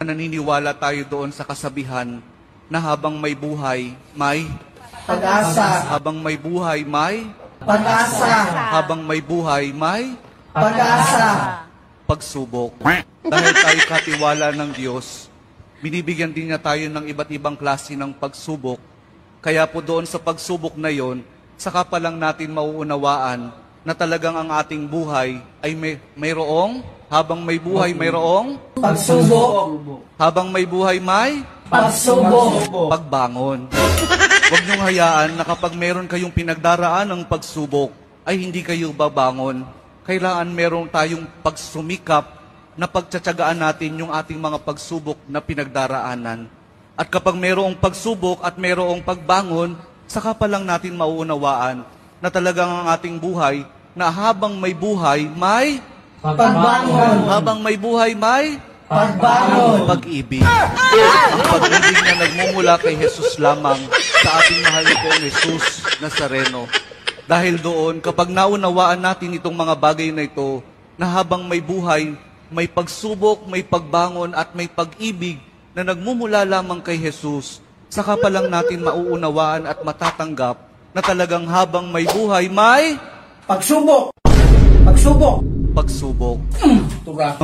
Naniniwala tayo doon sa kasabihan na habang may buhay, may pag-asa. habang may buhay, may Pag-asa. habang may buhay, may Pag-asa. pagsubok. Dahil tayo katiwala ng Diyos, binibigyan din niya tayo ng iba't ibang klase ng pagsubok. Kaya po doon sa pagsubok na yon, saka pa lang natin mauunawaan na talagang ang ating buhay ay mayroong, habang may buhay mayroong, Pagsubok. habang may buhay may Pagsubok. pagbangon. Huwag niyong hayaan na kapag meron kayong pinagdaraan ng pagsubok, ay hindi kayo babangon. Kailangan meron tayong pagsumikap na pagtsatsagaan natin yung ating mga pagsubok na pinagdaraanan. At kapag merong pagsubok at merong pagbangon, saka pa lang natin mauunawaan na talagang ang ating buhay, na habang may buhay, may Pagbangon. habang may buhay, may Pagbangon. pag-ibig. Ang pag-ibig na nagmumula kay Jesus lamang sa ating mahal na pong Jesus Nazareno. Dahil doon, kapag naunawaan natin itong mga bagay na ito, na habang may buhay, may pagsubok, may pagbangon at may pag-ibig na nagmumula lamang kay Jesus, saka pa lang natin mauunawaan at matatanggap na talagang habang may buhay, may Pagsubok. Pagsubok. pagsubok. Tuga.